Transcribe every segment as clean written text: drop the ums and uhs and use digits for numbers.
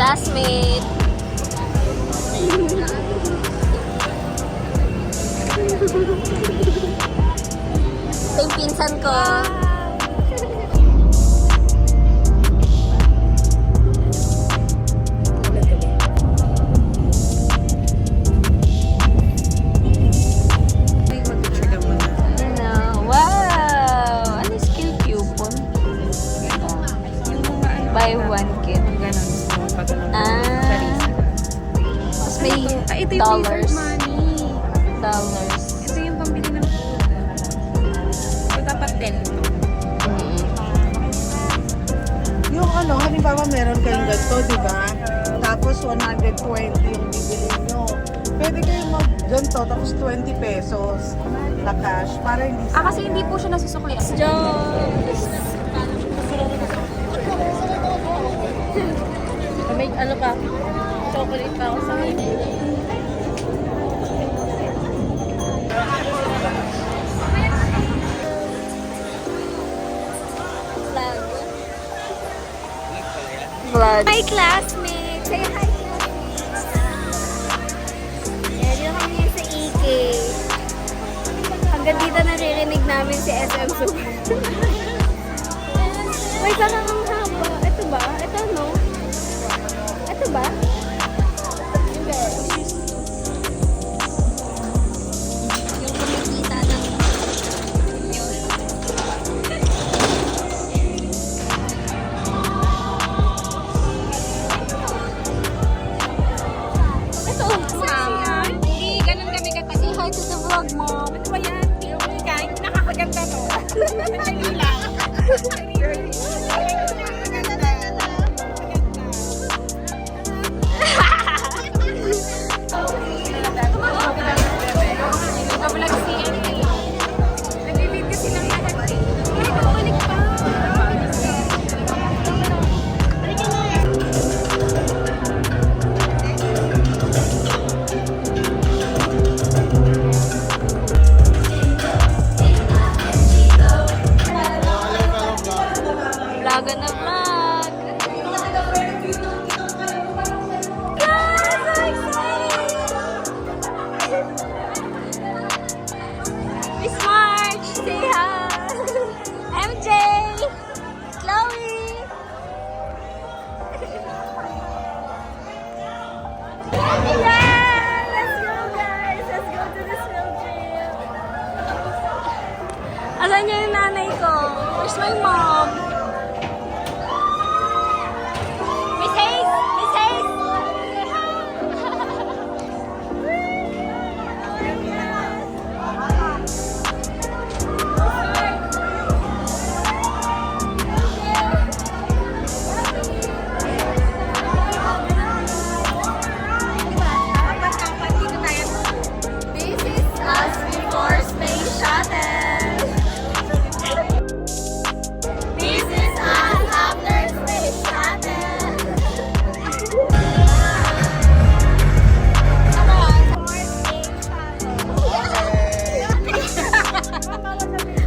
classmate. Ito yung pinsan ko. Wow! Ano skill coupon? Buy one kit. Tapos may dollars. Dollars. Ito yung pambili ng food. So, dapat 10 ito. Yung ano, halimbawa meron kayong ganito, di ba? Tapos 120 yung bibili nyo. Pwede kayong mag-ganito, tapos 20 pesos na cash para hindi sa... Kasi hindi po siya nasusukli. May ano pa? Chocolate pa ako sa akin. Vlog. Hi classmates! Say hi classmates! Yan yung kami sa EK. Hanggang dito naririnig namin si SM Super. Uy, parang ang haba. Ito ba? Ito no? Ito ba? Hindi. Yung kumikita ng ito. Hindi, ganun kami katali. Say hi to the vlog, mom. Ano ba yan? Yung kahit nakakaganda to. Madali lang. Vlog na vlog. Miss March, say hi. MJ, Chloe. Yeah, let's go guys. Let's go to this field trip. Asan niya yung nanay ko? Where's my mom? Miss Hayes! Miss Hayes! This is us before Space Shuttle. This is us after Space Shuttle.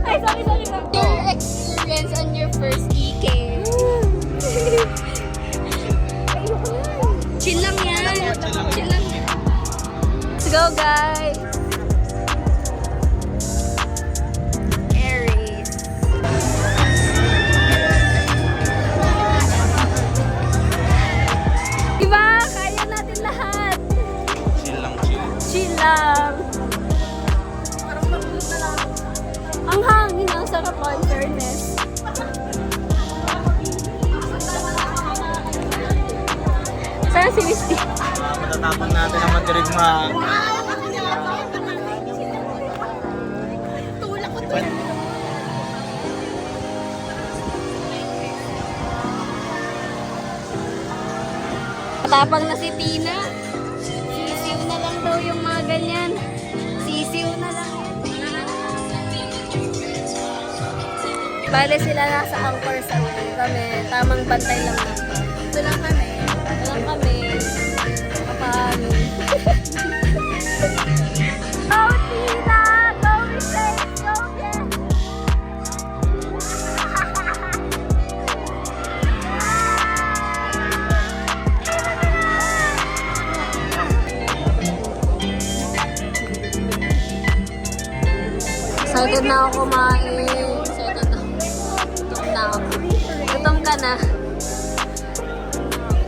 Ay, sorry. Your experience on your first EK. Chill lang yan. Chill lang yan. Let's go, guys. Aries. Diba? Kaya natin lahat. Chill lang, chill. Chill lang. Ang hangin, ang sarap ko, in fairness. Saan si Misty? Matatapang natin ang matirigma. Matapang na si Tina. Sisiw na lang daw yung mga ganyan. Sisiw na lang. Bale sila nasa anchor sa ulo kami. Tamang bantay lang natin. Ito lang kami. Ito lang kami. Paano? Oh, Tina! Go, Mercedes! Go, yeah! Pagod na ako kumain. So, ito na. Gutom na ako. Gutom ka na.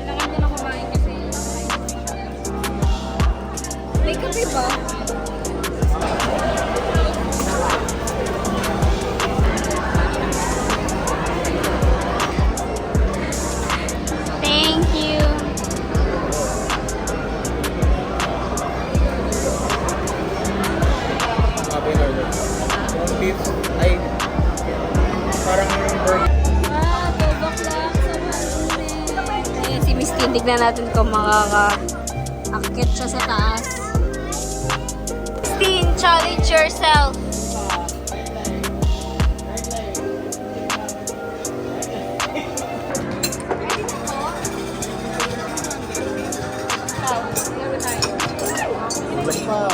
Kailangan ko na kumain kasi. May kape ba? Thank you. Sabi na ulit. Yung beef ay parang burger. Ah, 2 o'clock sa Malone. Ayan, si Miss Tin, tignan natin kung makaka-akit siya sa taas. Miss Tin, challenge yourself. Ilan pa?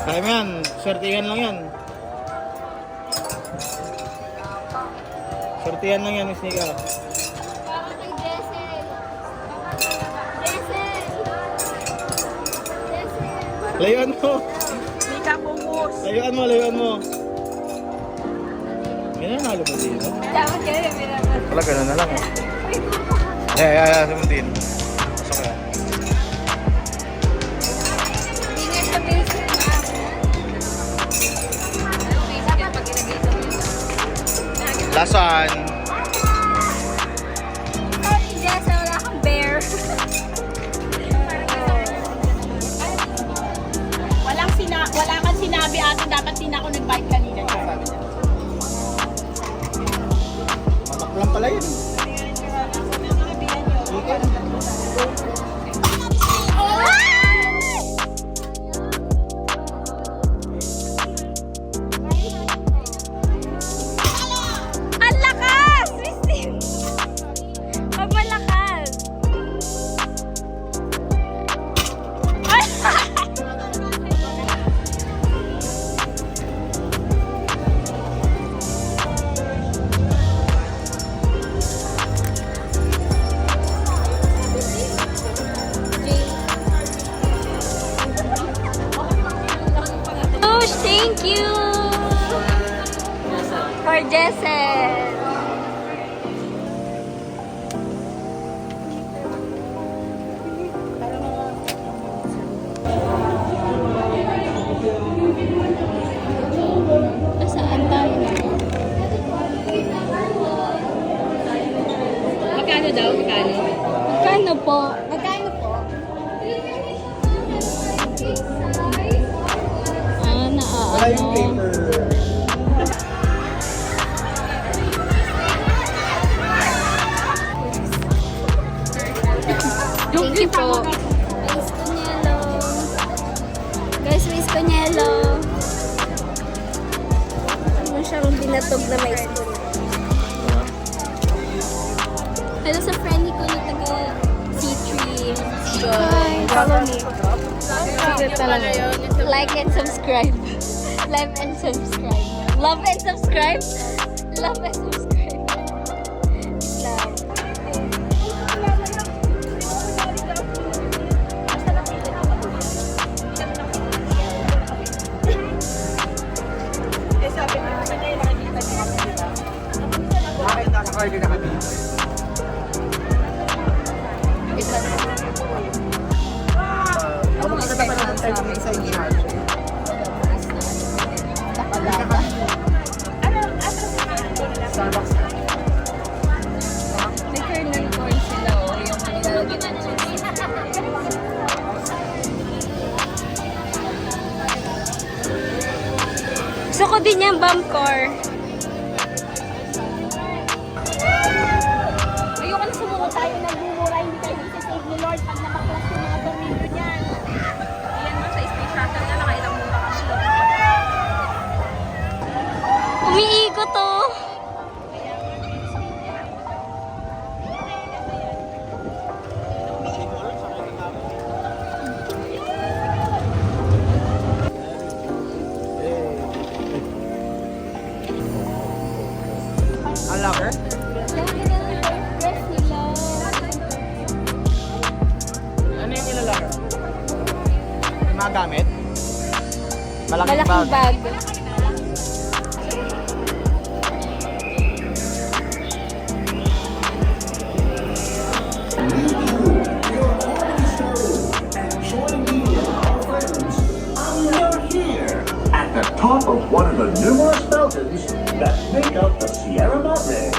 Kaya mo yan, swertihan lang yan. Swertihan lang yan, Miss Nika. Para kay Jessel. Jessel! Jessel! Layuan mo! Mika, focus. Layuan mo, layuan mo. Ginanalo mo dito. Dapat kayo, minaman. Wala, gano'n na lang eh. Sumuntin. Pasok ka. Hindi nga siya basic na. Lasan. Sorry, Jessel, wala kang bear. Wala kang sinabi ate, dapat din ako nag-bike kanina. Matak lang pala yun. Ang lakas! Mistin! Pagmalakas! Gosh, thank you! For Jessel! Saan tayo? Magkano daw? Magkano? Magkano po? Magkano po? Ah, naaano. Thank you po. Mais Conielo. Guys, mais Conielo. Ano siyang binatog na mais Conielo. Hello sa friendly ko na taga C3. Hi, follow me. Secret talaga yun. Like and subscribe. Like and subscribe. Love and subscribe. Love and subscribe. Love. Bakit nasa card na kami? Ano ka sa ng time sa inyo? Starbucks. May kernel corn sila o yung nilalagyan ng cheese. Gusto ko din yung Bamcor. Ayoko na sumuko tayo nagbumura, hindi tayo isa-save ni Lord pag napaklas yung mga tornilyo niyan. Ayan mo, sa space shuttle na nakailang mura kami. Umiikot to. Ang lover? Lagi na lang yung dress nila. malaking bag. At the top of one of the numerous mountains that make up the Sierra Madre.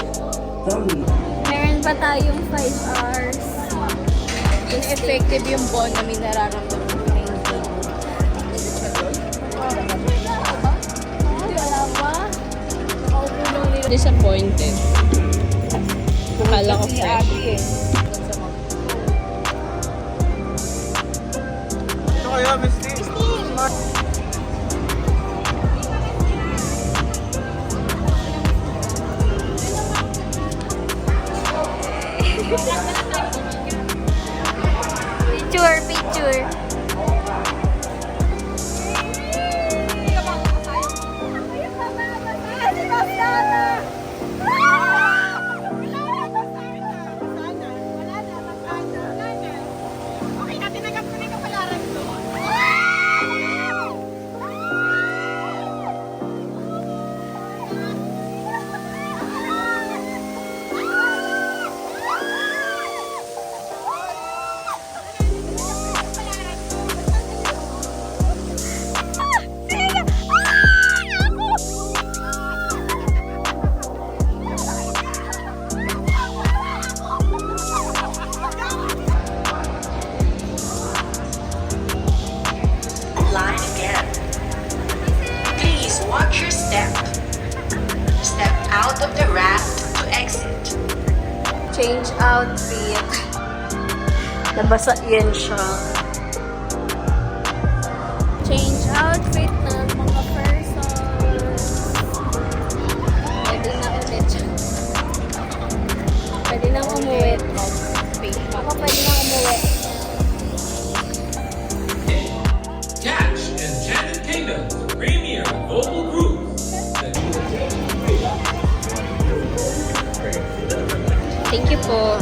Meron pa tayong 5 hours. Ineffective yung bond na may nararamdaman ko na yung Wala pa? disappointed. Akala ko fresh. Ito kayo, Misty. Picture, picture. Line again. Please watch your step. Step out of the raft to exit. Change outfit. Nabasa yan siya. Change outfit ng mga persons. Pwede na ulit. Pwede na umuwi. Ako pwede na umuwi. Catch Enchanted Kingdom's premier global cruise. Thank you po.